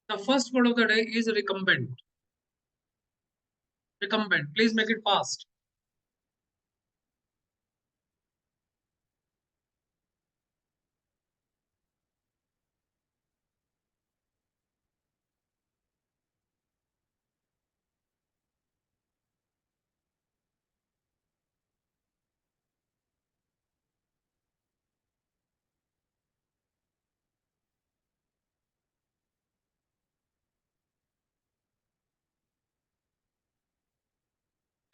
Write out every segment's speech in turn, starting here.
The first word of the day is recumbent. Recumbent. Please make it fast.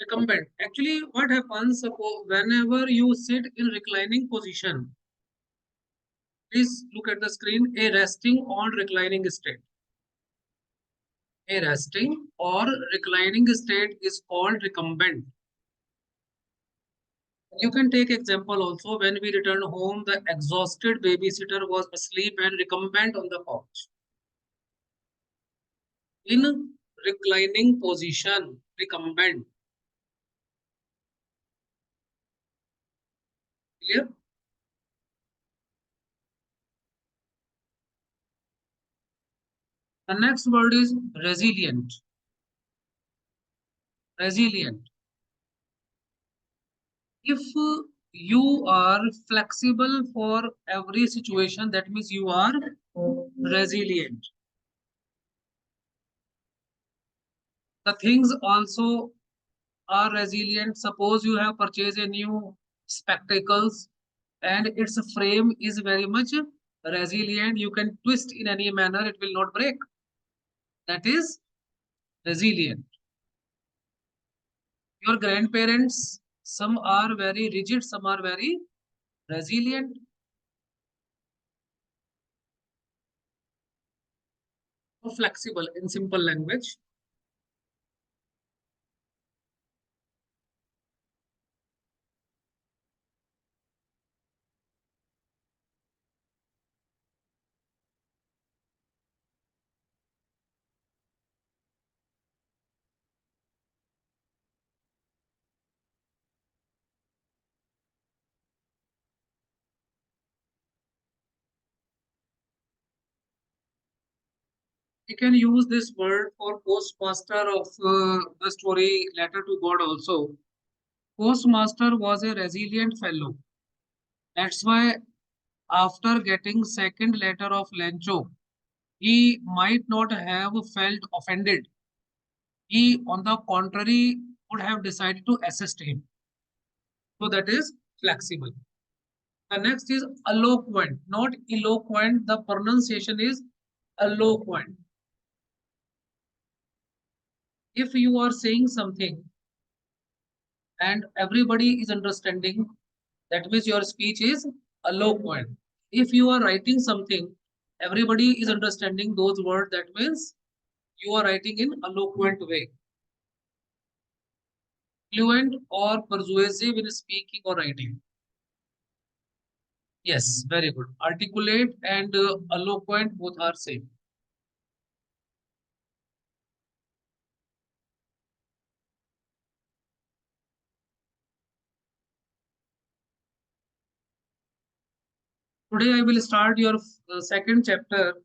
Recumbent. Actually, what happens whenever you sit in reclining position? Please look at the screen. A resting or reclining state. A resting or reclining state is called recumbent. You can take example also. When we returned home, the exhausted babysitter was asleep and recumbent on the couch. In reclining position, recumbent. Clear? The next word is resilient. Resilient. If you are flexible for every situation, that means you are resilient. The things also are resilient. Suppose you have purchased a new spectacles and its frame is very much resilient. You can twist in any manner, it will not break. That is resilient. Your grandparents, some are very rigid, some are very resilient. Or flexible in simple language. We can use this word for postmaster of the story Letter to God also. Postmaster was a resilient fellow. That's why after getting second letter of Lencho, he might not have felt offended. He, on the contrary, would have decided to assist him. So that is flexible. The next is eloquent, not eloquent. The pronunciation is eloquent. If you are saying something and everybody is understanding, that means your speech is eloquent. If you are writing something, everybody is understanding those words, that means you are writing in eloquent way. Fluent or persuasive in speaking or writing. Yes, very good. Articulate and eloquent both are same. Today I will start your second chapter,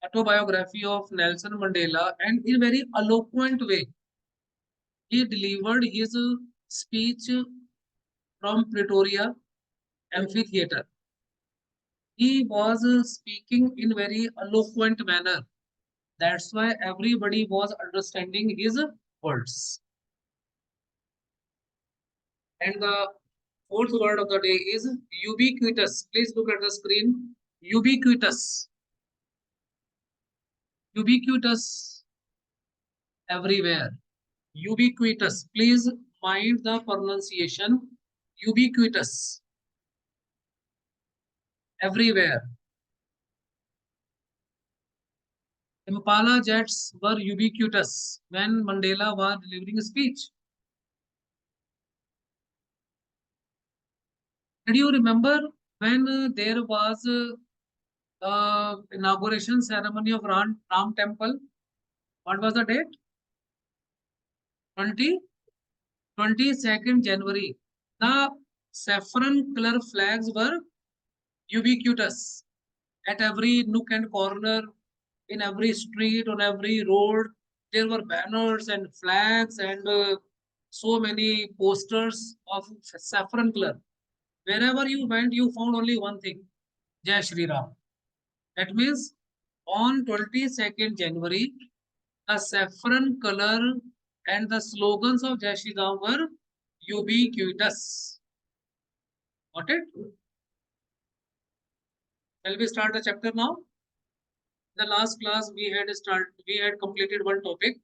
autobiography of Nelson Mandela, and in very eloquent way he delivered his speech from Pretoria amphitheater. He was speaking in very eloquent manner. That's why everybody was understanding his words. And the fourth word of the day is ubiquitous. Please look at the screen. Ubiquitous. Ubiquitous everywhere. Ubiquitous. Please mind the pronunciation. Ubiquitous everywhere. Impala jets were ubiquitous when Mandela was delivering a speech. Did you remember when there was inauguration ceremony of Ram Temple? What was the date? 20, 22nd January. The saffron color flags were ubiquitous at every nook and corner in every street, on every road, there were banners and flags and so many posters of saffron color. Wherever you went, you found only one thing: Jai Shri Ram. That means on 22nd January, the saffron color and the slogans of Jai Shri Ram were ubiquitous. Got it? Shall we start the chapter now? The last class we had completed one topic.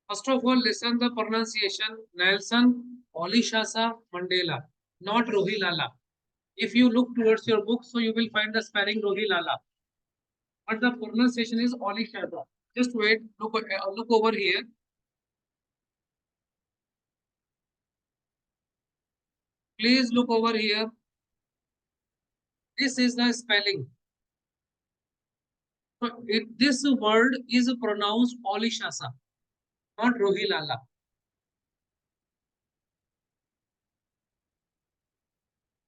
First of all, listen the pronunciation: Nelson Olishasa Mandela, not Rohilala. If you look towards your book, so you will find the spelling Rohilala, but the pronunciation is Olishasa. Just wait, look over here. Please look over here. This is the spelling. So this word is pronounced Olishasa, not Rohilala.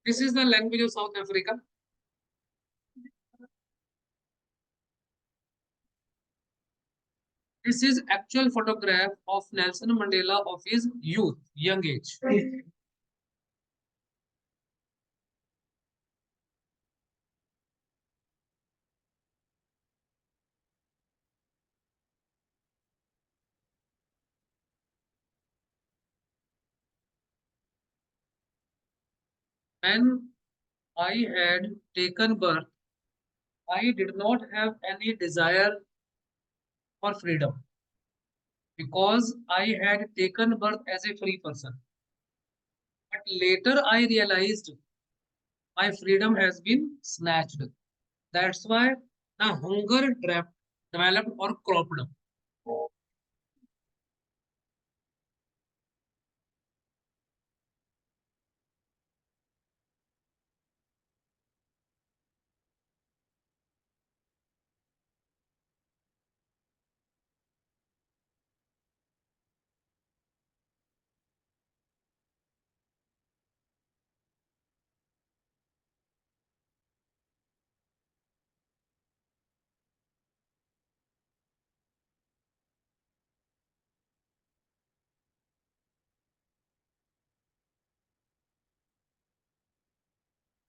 This is the language of South Africa. This is actual photograph of Nelson Mandela of his youth, young age. When I had taken birth, I did not have any desire for freedom because I had taken birth as a free person. But later I realized my freedom has been snatched. That's why the hunger developed or cropped up.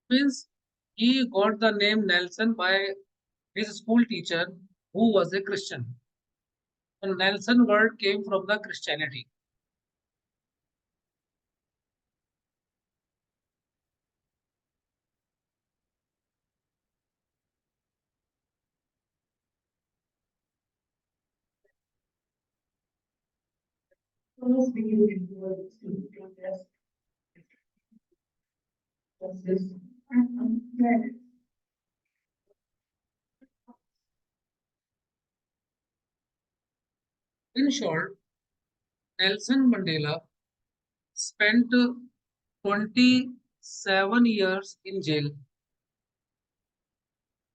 Means he got the name Nelson by his school teacher who was a Christian. The Nelson word came from the Christianity. In short, Nelson Mandela spent 27 years in jail,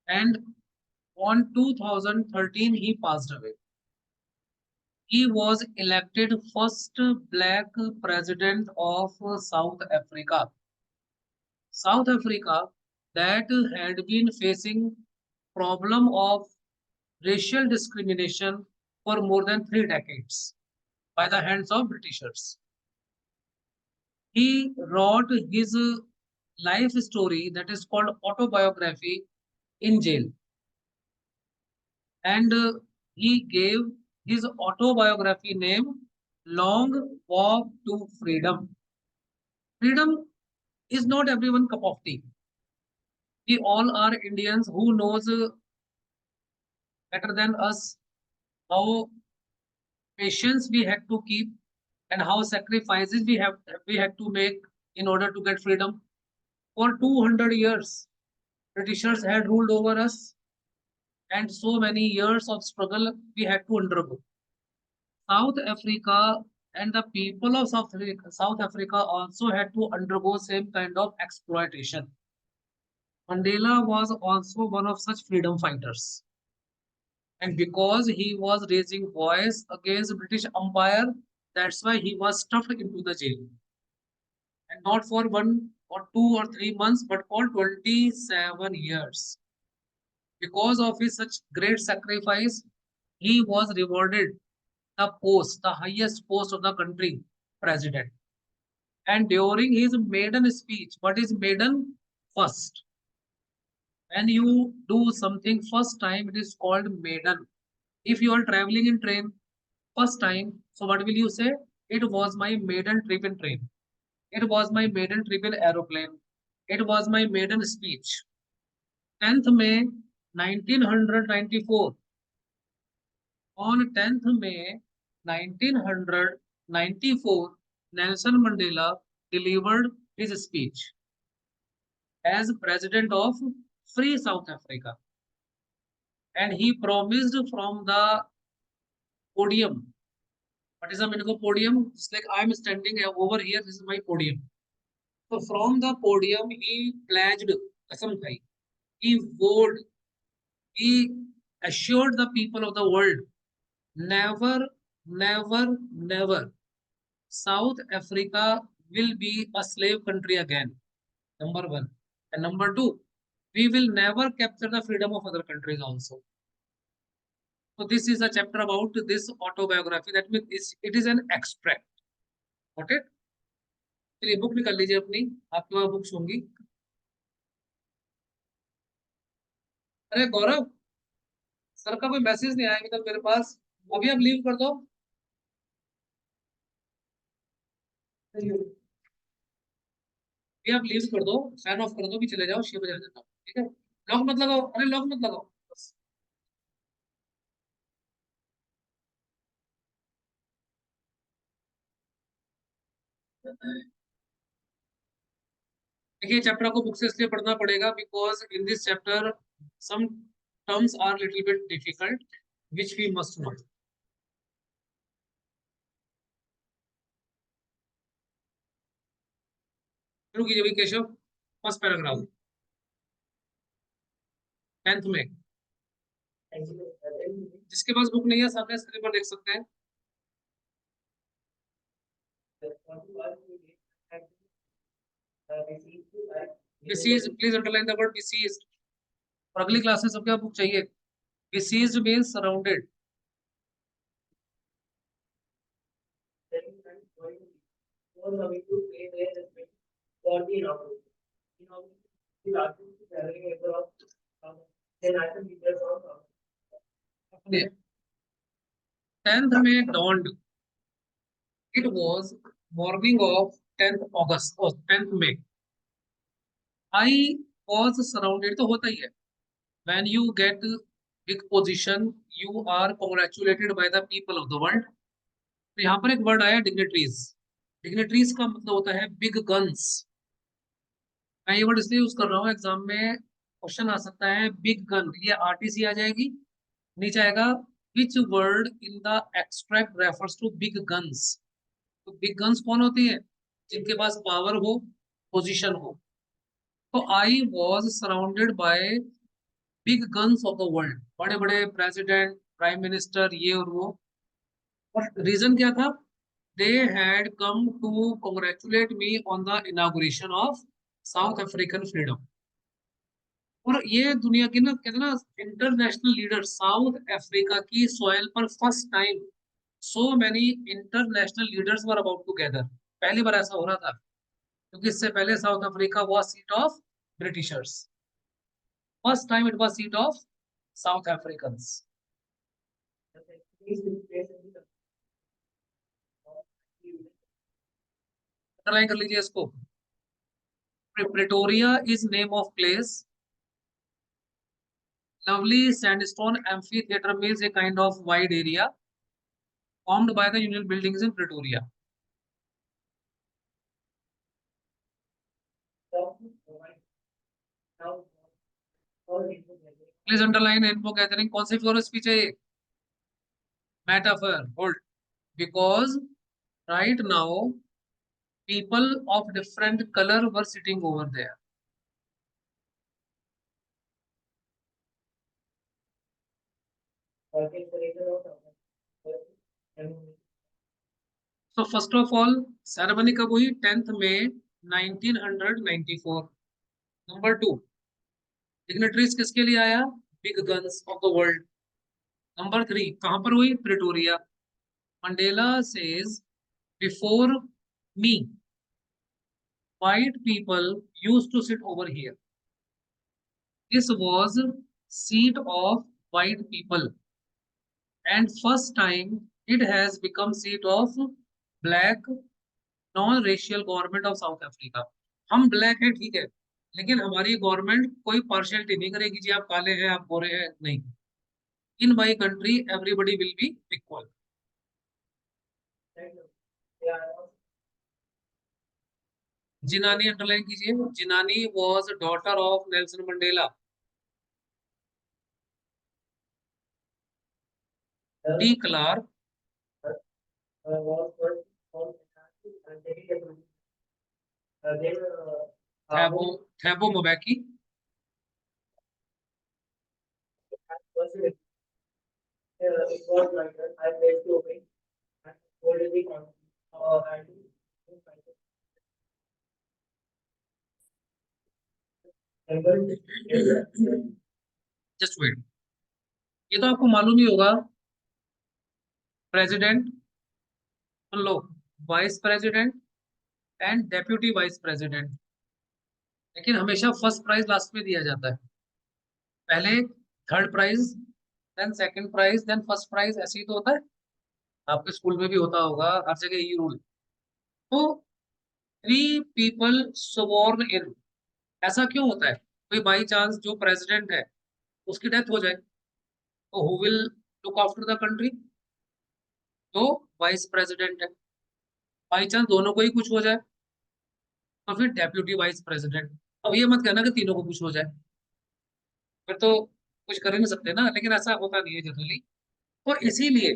and on 2013 he passed away. He was elected first black president of South Africa. South Africa that had been facing problem of racial discrimination for more than 3 decades by the hands of Britishers. He wrote his life story that is called autobiography in jail, and he gave his autobiography name Long Walk to Freedom. Freedom is not everyone cup of tea. We all are Indians who knows better than us how patience we had to keep, and how sacrifices we had to make in order to get freedom. For 200 years, Britishers had ruled over us, and so many years of struggle we had to undergo. South Africa and the people of South Africa also had to undergo same kind of exploitation. Mandela was also one of such freedom fighters. And because he was raising voice against British Empire, that's why he was stuffed into the jail. And not for 1 or 2 or 3 months, but for 27 years. Because of his such great sacrifice, he was rewarded the highest post of the country, president. And during his maiden speech, what is maiden? First. When you do something first time, it is called maiden. If you are traveling in train, first time, so what will you say? It was my maiden trip in train. It was my maiden trip in aeroplane. It was my maiden speech. 10th May 1994. On 10th May 1994, Nelson Mandela delivered his speech as president of Free South Africa. And he promised from the podium. What is the meaning of podium? It's like I'm standing over here, this is my podium. So from the podium, he pledged, he vowed, he assured the people of the world, never, never, never South Africa will be a slave country again. Number one. And number two, we will never capture the freedom of other countries also. So this is a chapter about this autobiography. That means it is an extract. Got it? चलिए book निकाल लीजिए अपनी, आपके वहां books होंगी. अरे गौरव, sir का कोई मैसेज नहीं आया अभी तक मेरे पास. अभी आप लीव कर दो. अभी आप लीव कर दो, फैन ऑफ कर दो, भी चले जाओ, 6 बजे आ जाता हूँ. ठीक है? लॉक मत लगाओ, अरे लॉक मत लगाओ बस. देखिए चैप्टर को बुक से इसलिए पढ़ना पड़ेगा because in this chapter some terms are little bit difficult which we must know. शुरू कीजिए भाई केशव. फर्स्ट पैराग्राफ 10th में. जिसके पास बुक नहीं है सामने स्क्रीन पर देख सकते हैं. Besieged, please underline the word besieged. और अगली क्लास में सबके बुक चाहिए. Besieged means surrounded. Tenth May dawned. It was morning of 10th August or 10th May. I was surrounded. तो होता ही है. When you get big position, you are congratulated by the people of the world. तो यहाँ पर एक word आया dignitaries. Dignitaries का मतलब होता है बिग गन्स. मैं ये वर्ड इसलिए यूज कर रहा हूँ, एग्जाम में क्वेश्चन आ सकता है बिग गन, ये आरटीसी आ जाएगी, नीचे आएगा which word in the extract refers to big guns. तो बिग गन्स कौन होती है? जिनके पास पावर हो, पोजीशन हो. तो I was surrounded by big guns of the world. बड़े बड़े प्रेसिडेंट, प्राइम मिनिस्टर, ये और वो. और रीजन क्या था? They had come to congratulate me on the inauguration of South African freedom. और ये दुनिया की ना, कहते ना, इंटरनेशनल लीडर साउथ अफ्रीका की सॉइल पर first time so many international leaders were about to gather. पहली बार ऐसा हो रहा था क्योंकि इससे पहले South Africa was seat of Britishers. First time it was seat of South Africans. Underline कर लीजिए इसको. Pretoria is name of place. Lovely sandstone amphitheater means a kind of wide area formed by the Union buildings in Pretoria. Please underline rainbow gathering कौन सी figure speech है ये? Metaphor. Hold. Because right now people of different color were sitting over there. So first of all ceremony कब हुई? 10th May 1994. Number 2 dignitaries किसके लिए आया? Big guns of the world. Number 3 कहाँ पर हुई? Pretoria. Mandela says before me white people used to sit over here. This was seat of white people and first time it has become seat of black non racial government of south Africa. हम black है ठीक है, लेकिन हमारी government कोई partiality नहीं करेगी जी आप काले हैं आप गोरे हैं, नहीं. In my country everybody will be equal. Zenani underline कीजिए. Zenani was daughter of Nelson Mandela. De Klerk Thabo Thabo Mbeki. Just wait. ये तो आपको मालूम ही होगा. प्रेसिडेंट सुन लो, vice president and deputy vice president. लेकिन हमेशा फर्स्ट प्राइज लास्ट में दिया जाता है. पहले third prize, then second prize, then first prize, ऐसे ही तो होता है. आपके स्कूल में भी होता होगा, हर जगह यही रूल. तो 3 people sworn इन. ऐसा क्यों होता है? कोई बाई चांस जो प्रेसिडेंट है उसकी डेथ हो जाए तो who will look after the country? तो वाइस प्रेसिडेंट है. बाई चांस दोनों को ही कुछ हो जाए तो फिर डेप्यूटी वाइस प्रेसिडेंट. अब ये मत कहना कि तीनों को कुछ हो जाए, फिर तो कुछ कर ही नहीं सकते ना. लेकिन ऐसा होता नहीं है जनरली. तो इसीलिए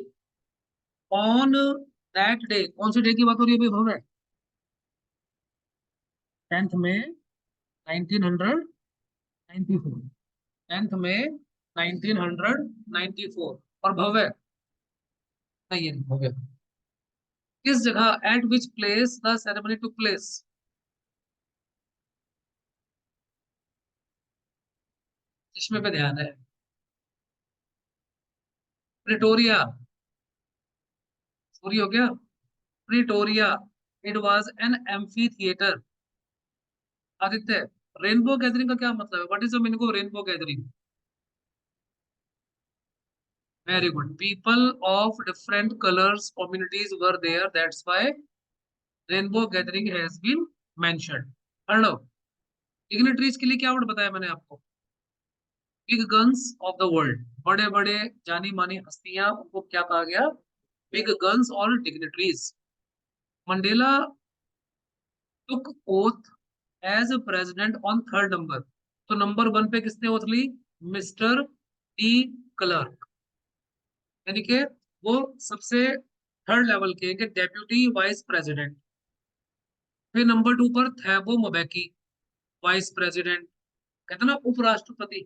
ऑन दैट डे, कौन सी डे की बात हो रही है भाई भव्य? 10th May 1994. 10th May 1994. और भव्य नहीं है भव्य. किस जगह, at which place the ceremony took place? चश्मे पे ध्यान है. प्रिटोरिया. सॉरी हो गया. Pretoria. It was an amphitheatre. Aditya, rainbow gathering का क्या मतलब है? What is the meaning of rainbow gathering? Very good. People of different colours communities were there, that's why rainbow gathering has been mentioned. Arnav, dignitaries के लिए क्या word बताया मैंने आपको? Big guns of the world. बड़े बड़े जानी मानी हस्तियां, उनको क्या कहा गया? बिग गन्स और dignitaries. Mandela took oath as president on 3rd number. तो नंबर 1 पे किसने ओथ ली? Mister De Klerk. यानी कि वो सबसे थर्ड लेवल के डेप्यूटी वाइस प्रेसिडेंट. फिर नंबर 2 पर थैबो मोबैकी, वाइस प्रेसिडेंट, कहते हैं ना उपराष्ट्रपति.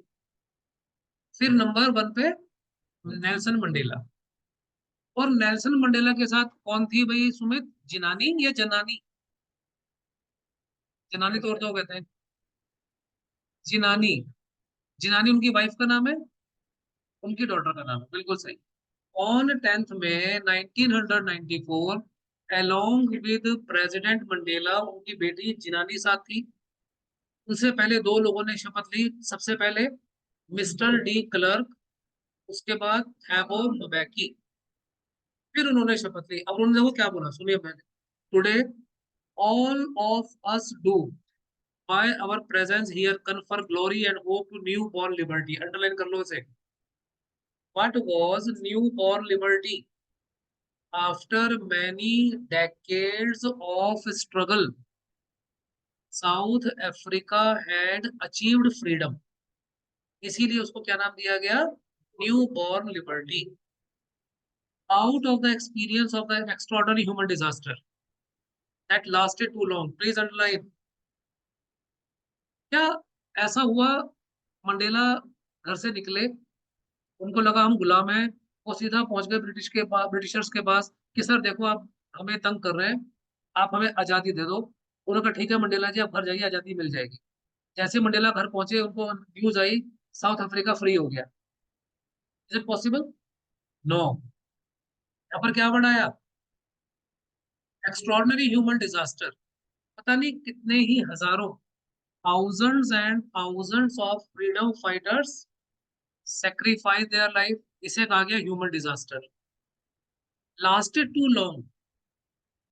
फिर नंबर 1 पे नेल्सन मंडेला. और नेल्सन मंडेला के साथ कौन थी भाई सुमित? जिनानी या जनानी? जनानी तो औरतों को कहते हैं. जिनानी. जिनानी उनकी वाइफ का नाम है, उनकी डॉटर का नाम है, बिल्कुल सही. On 10th May 1994 along with president Mandela उनकी बेटी जिनानी साथ थी. उनसे पहले दो लोगों ने शपथ ली. सबसे पहले मिस्टर डी क्लर्क, उसके बाद थैबो mbeki. फिर उन्होंने शपथ ली. अब उन्होंने देखो क्या बोला, सुनिए मैंने. Today all of us do by our presence here confer glory and hope to newborn liberty. Underline कर लो इसे. What was newborn liberty? After many decades of struggle, South Africa had achieved freedom. इसीलिए उसको क्या नाम दिया गया, new born liberty. Out of the experience of the extraordinary human disaster that lasted too long, please underline. क्या ऐसा हुआ, Mandela घर से निकले, उनको लगा हम गुलाम हैं, वो सीधा पहुंच गए ब्रिटिश के पास, ब्रिटिशर्स के पास कि सर देखो आप हमें तंग कर रहे हैं, आप हमें आजादी दे दो। उन्होंने कहा ठीक है मंडेला जी, आप घर जाइए, आजादी मिल जाएगी। जैसे मंडेला घर पहुंचे, उनको न्यूज आई साउथ अफ्रीका फ्री हो गया। Is it possible? नो। यहाँ पर क्या बढ़ाया, एक्स्ट्रॉर्डनरी ह्यूमन डिजास्टर। पता नहीं कितने ही हजारों, thousands and thousands of freedom fighters sacrifice their life, इसे कहा गया human disaster. lasted too long,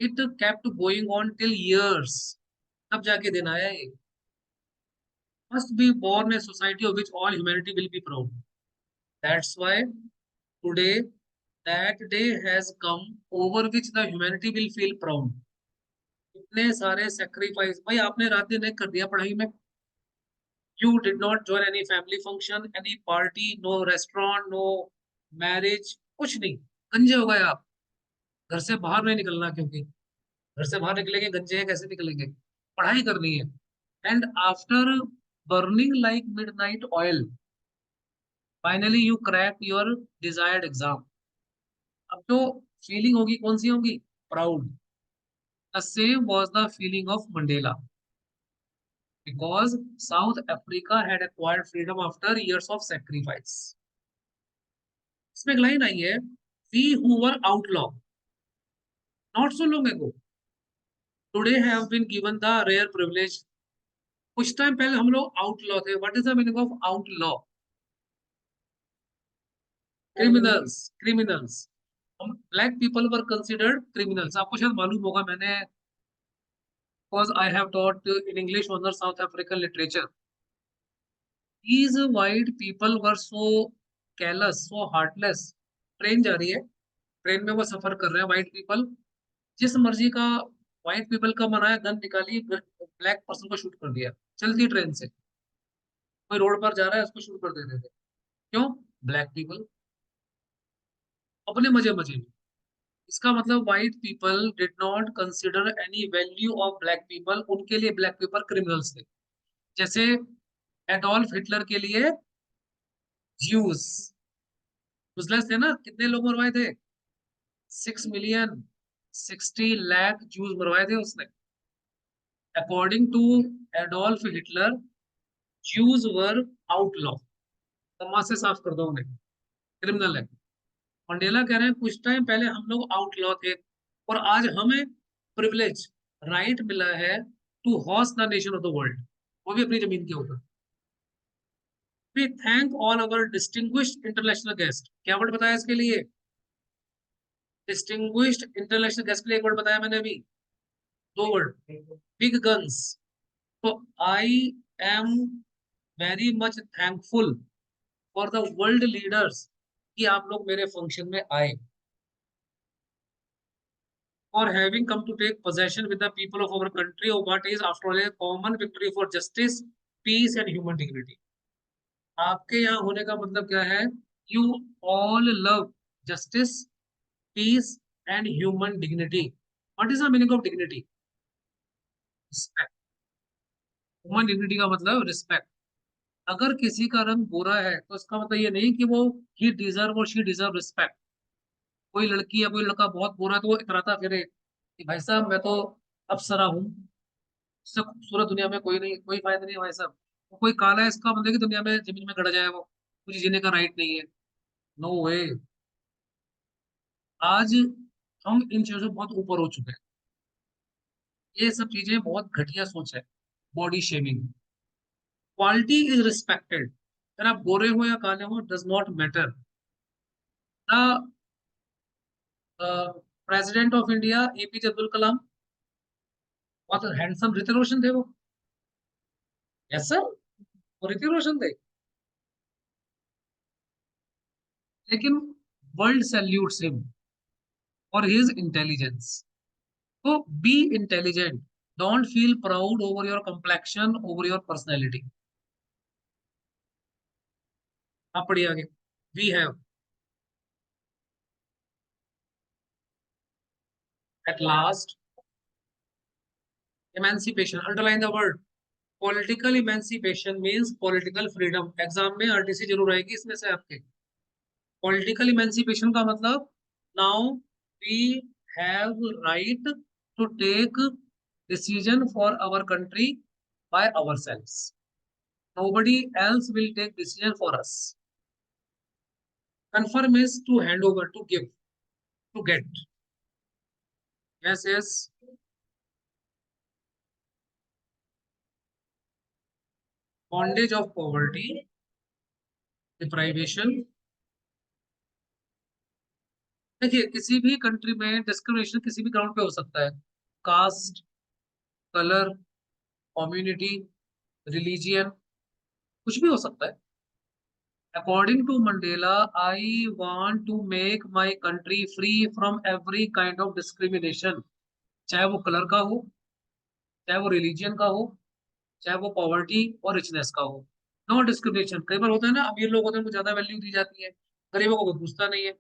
it kept going on till years, तब जाके दिन आया ये। must be born a society of which all humanity will be proud, that's why today that day has come over which the humanity will feel proud। इतने सारे sacrifice भाई आपने रात दिन एक कर दिया पढ़ाई में। You did not join any family function, any party, no restaurant, no marriage, कुछ नहीं। गंजे हो गए आप, घर से बाहर नहीं निकलना, क्योंकि घर से बाहर निकलेंगे गंजे हैं, कैसे निकलेंगे, पढ़ाई करनी है। And after burning like midnight oil, finally you crack your desired exam. अब जो फीलिंग होगी कौन सी होगी, proud. The same was the feeling of Mandela, because South Africa had acquired freedom after years of sacrifice। इसमें एक line आई है, we who were outlaw not so long ago today have been given the rare privilege. कुछ time पहले हम लोग outlaw थे। What is the meaning of outlaw? Criminals, criminals. हम black people were considered criminals. आपको शायद मालूम होगा, मैंने because I have taught in English honours South African literature, these white people were so careless, so heartless। Train जा रही है, train में वो सफर कर रहे हैं व्हाइट पीपल, जिस मर्जी का व्हाइट पीपल का मना है, गन निकाली, ब्लैक पर्सन को शूट कर दिया चलती ट्रेन से। कोई रोड पर जा रहा है उसको शूट कर देते थे। क्यों? ब्लैक पीपल, अपने मजे मजे में। इसका मतलब white people did not consider any value of black people, उनके लिए ब्लैक पीपल क्रिमिनल्स थे। जैसे एडोल्फ हिटलर के लिए ज्यूस यूजलेस थे ना। कितने लोग मरवाए थे? 6 मिलियन, 60 लाख जूस मरवाए थे उसने। According to Adolf Hitler, Jews were outlaw। समाज से साफ कर दो उन्हें, क्रिमिनल है। मंडेला कह रहे हैं कुछ टाइम पहले हम लोग आउटलॉ थे, और आज हमें प्रिविलेज, राइट मिला है to host the nation of the world, वो भी अपनी जमीन के ऊपर। We thank all our distinguished international guest. क्या वर्ड बताया इसके लिए? डिस्टिंग्विश्ड इंटरनेशनल गेस्ट के लिए एक वर्ड बताया मैंने अभी, दो वर्ड, बिग गन्स। तो I am very much thankful for the world leaders कि आप लोग मेरे फंक्शन में आए, for having come to take possession with the people of our country of what is after all a common victory for justice, peace and human dignity। आपके यहाँ होने का मतलब क्या है? You all love justice, peace and human dignity। What is the meaning of dignity? Respect। Human dignity का मतलब respect। अगर किसी का रंग गोरा है तो इसका मतलब ये नहीं कि वो he deserve और she deserve respect। कोई लड़की या कोई लड़का बहुत गोरा है तो वो इतराता फिरे कि भाई साहब मैं तो अप्सरा हूँ, इससे खूबसूरत दुनिया में कोई नहीं, कोई फायदा नहीं है भाई साहब। वो कोई काला है इसका मतलब कि दुनिया में जमीन में गड़ जाए, वो मुझे जीने का राइट नहीं है। नो वे। आज हम इन चीजों से बहुत ऊपर हो चुके हैं। ये सब चीजें बहुत घटिया सोच है। Body shaming, quality is respected. अगर आप गोरे हो या काले हो does not matter. The president of India APJ Abdul Kalam, बहुत हैंडसम ऋतिक रोशन थे वो। यस सर, वो ऋतिक रोशन थे, लेकिन world salutes him for his intelligence. तो be intelligent, don't feel proud over your complexion, over your personality. आप पढ़िए आगे। We have at last emancipation, underline the word political emancipation means political freedom. Exam में RTC जरूर आएगी इसमें से आपके। पॉलिटिकल इमेंसिपेशन का मतलब now we have right to take decision for our country by ourselves, nobody else will take decision for us. Confirm is to hand over, to give, to get. Yes, yes. Bondage of poverty, deprivation. देखिए किसी भी country में discrimination किसी भी ground पे हो सकता है। कास्ट, कलर, कम्युनिटी, रिलीजियन, कुछ भी हो सकता है। According to Mandela, I want to make my country free from every kind of discrimination, चाहे वो कलर का हो, चाहे वो रिलीजियन का हो, चाहे वो पॉवर्टी और रिचनेस का हो। No discrimination. कई बार होता है ना, अमीर लोग होते हैं उनको ज्यादा वैल्यू दी जाती है, गरीबों को कोई पूछता नहीं है।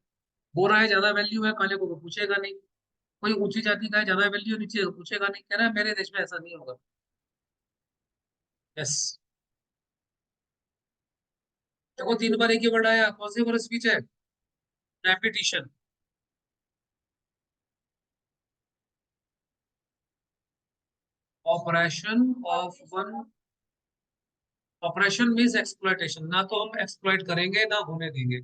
गोरा है ज्यादा वैल्यू है, काले को कोई पूछेगा नहीं। कोई ऊंची जाति का है ज्यादा वैल्यू, नीचे को पूछेगा नहीं। कह रहा है मेरे देश में ऐसा नहीं होगा। यस। देखो 3 बार एक ही वर्ड आया, कौन सी वर्ड स्पीच है? Repetition. Operation of one, operation means exploitation. ना तो हम एक्सप्लॉइट करेंगे ना होने देंगे।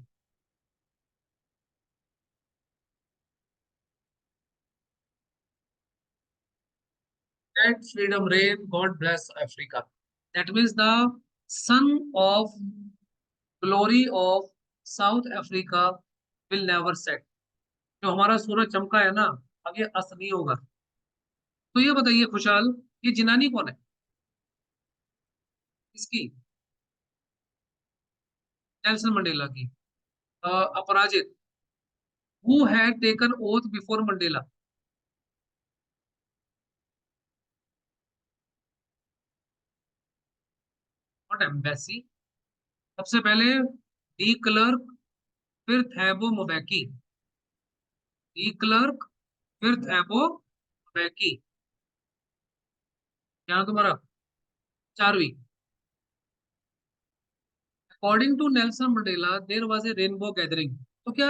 Let freedom reign, God bless Africa. That means the sun of glory of south Africa will never set. जो हमारा सूरज चमका है ना, अब ये अस्त नहीं होगा। तो ये बताइए खुशहाल, ये जिनानी कौन है इसकी? नेल्सन मंडेला की। अपराजित, who had taken oath before Mandela? Not embassy. सबसे पहले डी क्लर्क, फिर थैबो मोबैकी। डी क्लर्क, फिर थैबो मोबैकी। क्या तुम्हारा? Charvi. According to Nelson Mandela there was a rainbow gathering. तो क्या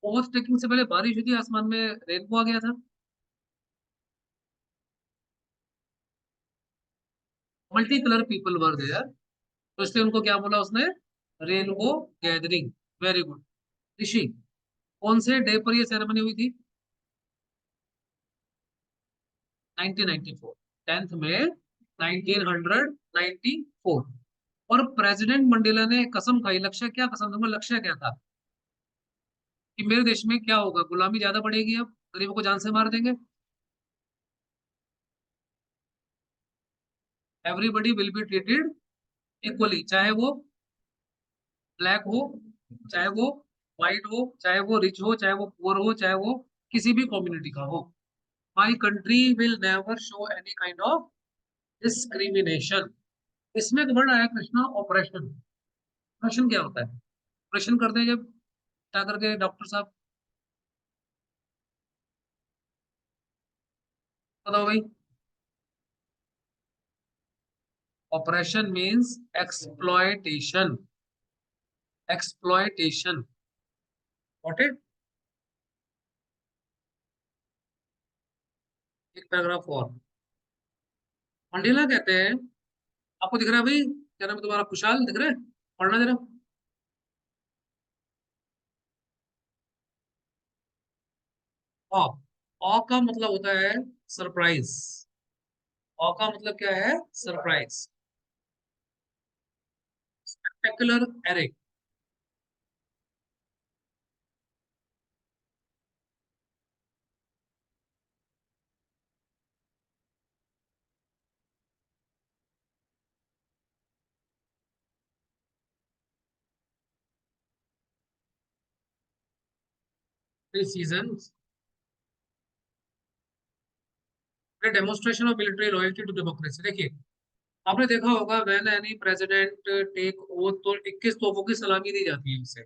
ओथ टेकिंग से पहले बारिश हुई थी, आसमान में रेनबो आ गया था? Multi colour people were there, तो इसलिए उनको क्या बोला उसने? Rainbow gathering. Very good. Rishi, कौन से डे पर यह सेरेमनी हुई थी? 1994, 10 मई 1994। और प्रेसिडेंट मंडेला ने कसम खाई, लक्ष्य क्या कसम दूंगा, लक्ष्य क्या था कि मेरे देश में क्या होगा, गुलामी ज्यादा बढ़ेगी, अब गरीबों को जान से मार देंगे। Everybody will be treated equally, चाहे वो ब्लैक हो, चाहे वो व्हाइट हो, चाहे वो रिच हो, चाहे वो पुअर हो, चाहे वो किसी भी कम्युनिटी का हो। My country will never show any kind of discrimination. इसमें एक वर्ड आया कृष्णा, ऑपरेशन। ऑपरेशन क्या होता है? ऑपरेशन करते हैं जब, क्या करके डॉक्टर साहब? बताओ भाई। Operation means exploitation. Exploitation. Got it? एक पैराग्राफ और। मंडेला कहते हैं, आपको दिख रहा है भाई, क्या नाम है तुम्हारा, खुशहाल दिख रहा है? पढ़ना जरा। ऑ, ऑ का मतलब होता है सरप्राइज। ऑ का मतलब क्या है? Surprise. Spectacular array. Season, demonstration of military loyalty to democracy. देखिए आपने देखा होगा when any president take oath तो 21 तोपों की सलामी दी जाती है उसे।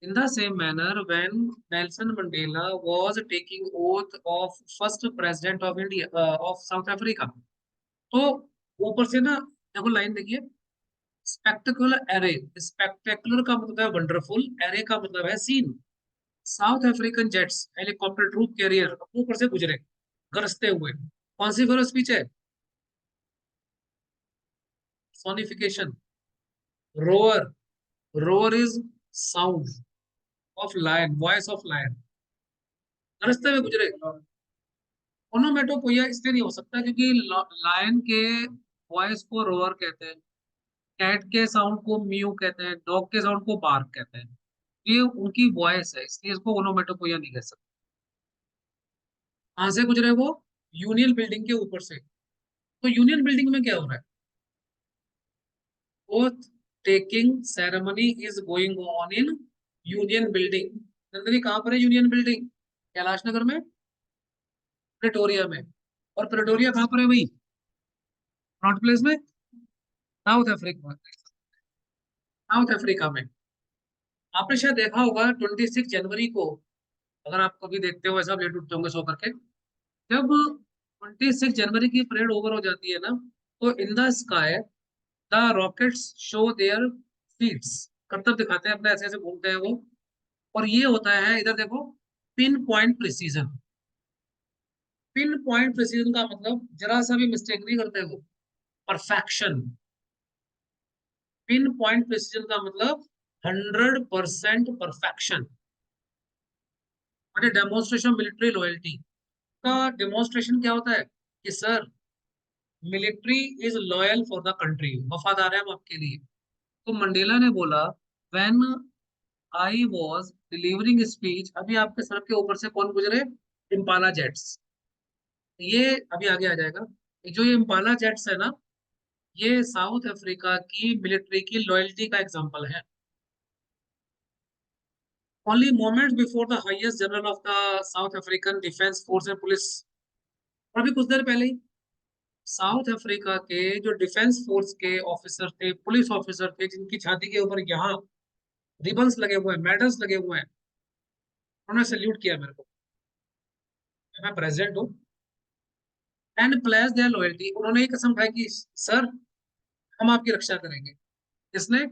In the same manner, when Nelson Mandela was taking oath of first president of India of South Africa, तो ऊपर से ना देखो लाइन देखिए, स्पेक्टिकुलर एरे, स्पेक्टेकुलर का मतलब है वंडरफुल, एरे का मतलब है scene. South African jets helicopter troop carrier ऊपर से गुजरे गरजते हुए, कौन सी फिर स्पीच है? Sonification. Roar, roar is sound of lion, voice of lion, गरजते हुए गुजरे। ओनोमेटोपोइया इसलिए नहीं हो सकता क्योंकि लायन के वॉइस को रोअर कहते हैं, कैट के साउंड को म्यू कहते हैं, डॉग के साउंड को बार्क कहते हैं। ये उनकी वॉइस है, इसलिए इसको ओनोमेटोपोइया नहीं कह सकते। कहां से गुजरे वो? यूनियन बिल्डिंग के ऊपर से। तो यूनियन बिल्डिंग में क्या हो रहा है? Oath taking ceremony is going on in union building. Nandini कहां पर है यूनियन बिल्डिंग? कैलाश नगर में, प्रेटोरिया में। और प्रेटोरिया कहां पर है भाई? नॉर्थ प्लेस में, साउथ अफ्रीका, साउथ अफ्रीका में। आपने शायद देखा होगा 26 जनवरी को, अगर आप कभी देखते हो ऐसा लेट उठते होंगे सो करके, जब 26 जनवरी की परेड ओवर हो जाती है ना, तो in the sky the rockets show their feats, करतब दिखाते हैं अपने, ऐसे ऐसे घूमते हैं वो। और ये होता है, इधर देखो, pin point precision. Pin point precision का मतलब जरा सा भी मिस्टेक नहीं करते वो, परफेक्शन। पिन पॉइंट प्रिसीजन का मतलब 100% परफेक्शन। और डेमोन्स्ट्रेशन मिलिट्री लॉयल्टी का डेमोन्स्ट्रेशन क्या होता है कि sir, military is loyal for the country, वफादार है हम आपके लिए। तो मंडेला ने बोला, when I was delivering speech, अभी आपके सर के ऊपर से कौन गुजरे? Impala jets. ये अभी आगे आ जाएगा। जो ये इम्पाला जेट्स है ना, ये साउथ अफ्रीका की मिलिट्री की लॉयल्टी का एग्जांपल है। Only moments before the highest general of the south African defence force and police, अभी कुछ देर पहले ही साउथ अफ्रीका के जो डिफेंस फोर्स के ऑफिसर थे, पुलिस ऑफिसर थे, जिनकी छाती के ऊपर यहाँ रिबन्स लगे हुए हैं, मेडल्स लगे हुए हैं, उन्होंने सल्यूट किया मेरे को, मैं प्रेसिडेंट हूँ, एंड प्लेस देयर लॉयल्टी। उन्होंने ये कसम खाई कि सर, हम आपकी रक्षा करेंगे। किसने?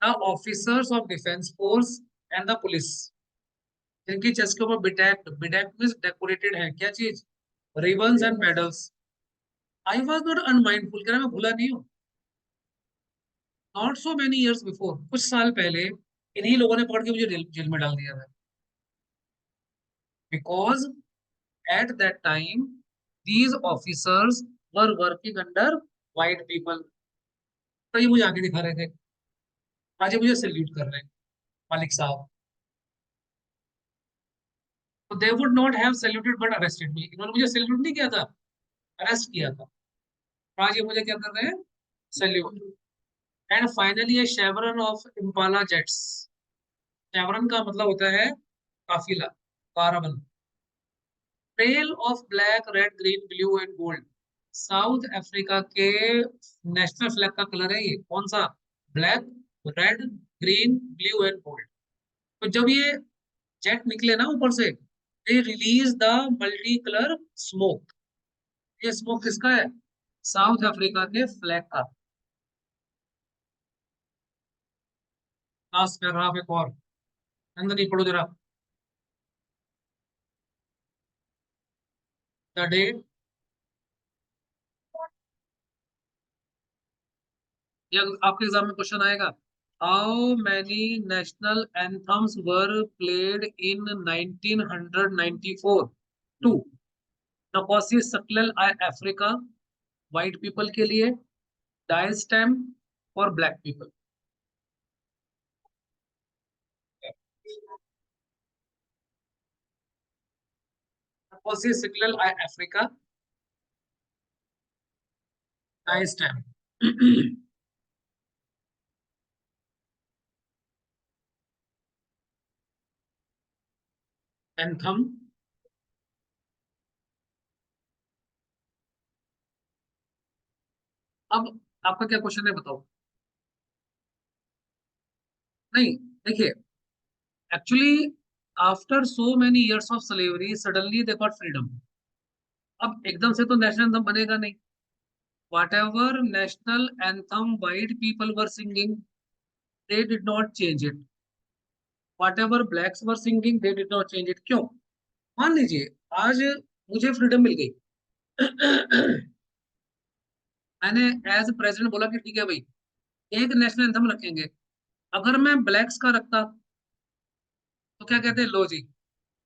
The officers of defence force and the police, जिनकी चेस्ट के ऊपर बिडेक्ड, बिडेक्ड मींस डेकोरेटेड है क्या चीज? Ribbons and medals. I was not unmindful, कह रहा मैं भूला नहीं हूँ। Not so many years before, कुछ साल पहले इन्हीं लोगों ने पकड़ के मुझे जेल जेल में डाल दिया था, because at that time these officers were working under white people. तो ये मुझे आगे दिखा रहे थे, आज ये मुझे सल्यूट कर रहे हैं मालिक साहब। तो they would not have saluted but arrested me, इन्होंने मुझे सैल्यूट नहीं किया था, अरेस्ट किया था। और आज ये मुझे क्या कर रहे हैं? Salute. And finally a chevron of Impala jets. Chevron का मतलब होता है काफिला, कारवल। Trail of black red green blue and gold, South Africa के नेशनल फ्लैग का कलर है ये, कौन सा? Black, red, green, blue and gold. तो जब ये जेट निकले ना ऊपर से, they release the multi colour smoke. ये स्मोक किसका है? साउथ अफ्रीका के फ्लैग का। लास्ट पैराग्राफ एक और, अंदर नहीं पढ़ो जरा। द डे, ये आपके एग्जाम में क्वेश्चन आएगा, how many national anthems were played in 1994 two Nkosi Sikelel Africa, white people के लिए, डायल स्टैम और black people. Nkosi Sikelel Africa, Die Stem. Anthem, अब आपका क्या क्वेश्चन है बताओ। नहीं, देखिए, actually after so many years of slavery suddenly they got freedom. अब एकदम से तो नेशनल एंथम बनेगा नहीं। Whatever national anthem white people were singing, they did not change it. What ever blacks were singing, they did not change it. क्यों? मान लीजिए आज मुझे फ्रीडम मिल गई। मैंने एज प्रेसिडेंट बोला कि ठीक है भाई, एक नेशनल एंथम रखेंगे। अगर मैं ब्लैक्स का रखता तो क्या कहते हैं, लो जी,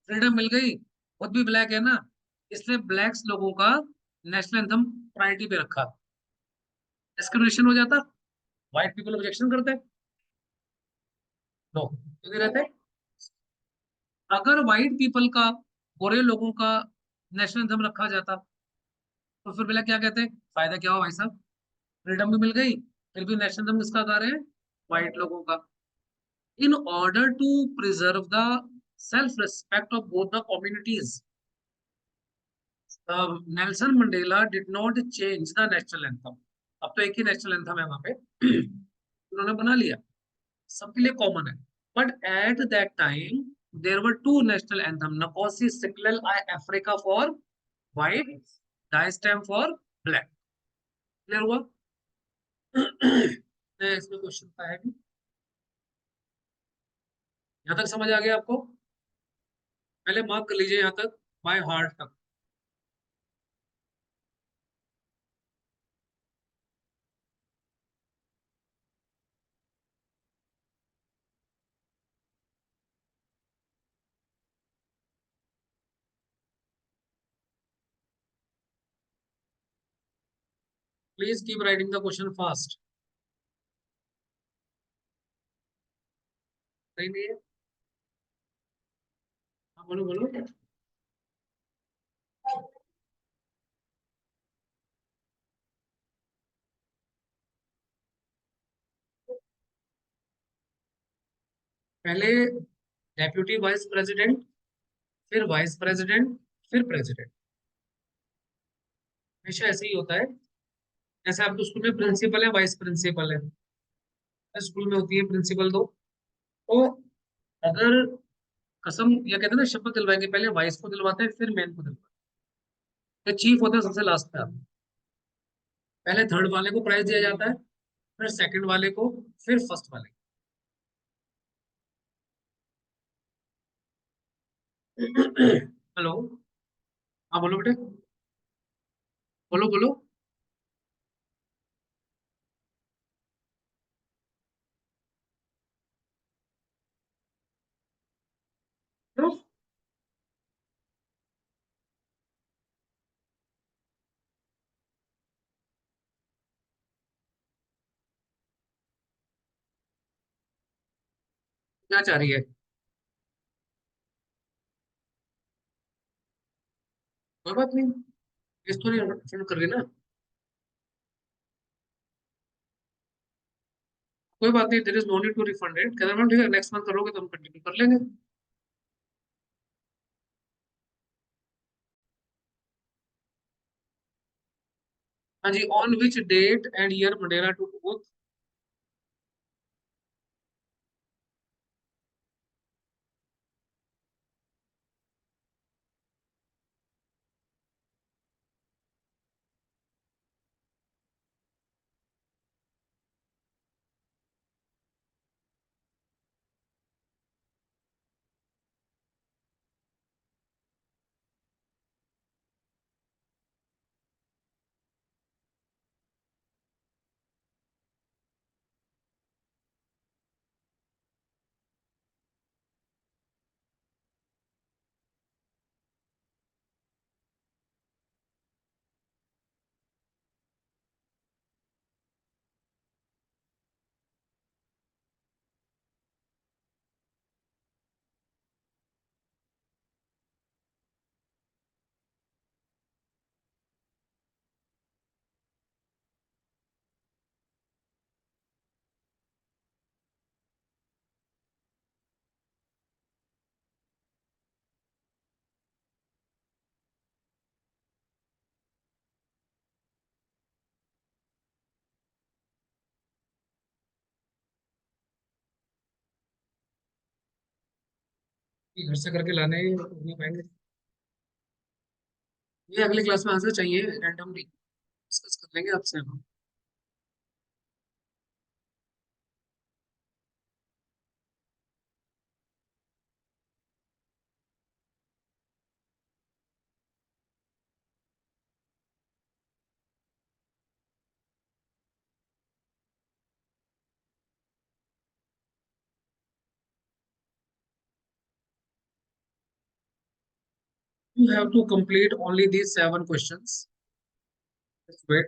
फ्रीडम मिल गई, खुद भी ब्लैक है ना, इसलिए ब्लैक्स लोगों का नेशनल एंथम प्रायोरिटी पे रखा। डिस्क्रिमिनेशन हो जाता, व्हाइट पीपल ऑब्जेक्शन करते, नो क्योंकि रहते। अगर व्हाइट पीपल का, गोरे लोगों का नेशनल एंथम रखा जाता, तो फिर पहले क्या कहते, फायदा क्या हो भाई साहब, फ्रीडम भी मिल गई, फिर भी नेशनल एंथम किसका गा रहे हैं, व्हाइट लोगों का। In order to preserve the self-respect of both the communities, Nelson Mandela did not change the national anthem. अब तो एक ही नेशनल एंथम है वहां पे, उन्होंने बना लिया, सबके लिए कॉमन है। But at that time there were two national anthem, Nkosi Sikelel i Africa for white, Die Stem for black. Clear हुआ? इसमें क्वेश्चन का है भी, यहाँ तक समझ आ गया आपको? पहले मार्क कर लीजिए यहाँ तक, बाय हार्ट तक। Please keep writing the question fast. सही नहीं है? हाँ, बोलो बोलो। पहले डेप्यूटी वाइस प्रेसिडेंट, फिर वाइस प्रेसिडेंट, फिर प्रेसिडेंट। हमेशा ऐसे ही होता है। जैसे आपके स्कूल में प्रिंसिपल है, वाइस प्रिंसिपल है, स्कूल में होती है प्रिंसिपल दो। तो अगर कसम या कहते हैं ना शपथ दिलवाएंगे, पहले वाइस को दिलवाते हैं फिर मेन को दिलवाते हैं। चीफ होता है सबसे लास्ट पे। पहले थर्ड वाले को प्राइज दिया जाता है, फिर सेकंड वाले को, फिर फर्स्ट वाले को। हेलो। हाँ बोलो बेटे, बोलो बोलो। तो क्या चाह रही है? कोई बात नहीं, इस तो नहीं refund कर रही ना। कोई बात नहीं, there is no need to refund it. कहते मैम ठीक है, नेक्स्ट मंथ करोगे तो हम कंटिन्यू कर लेंगे। हाँ जी, on which date and year Mandela took oath? कि घर से करके लाने नहीं पाएंगे। ये अगली क्लास में आंसर चाहिए रैंडमली डिस्कस कर लेंगे आपसे हम। You have to complete only these 7 questions. Just wait.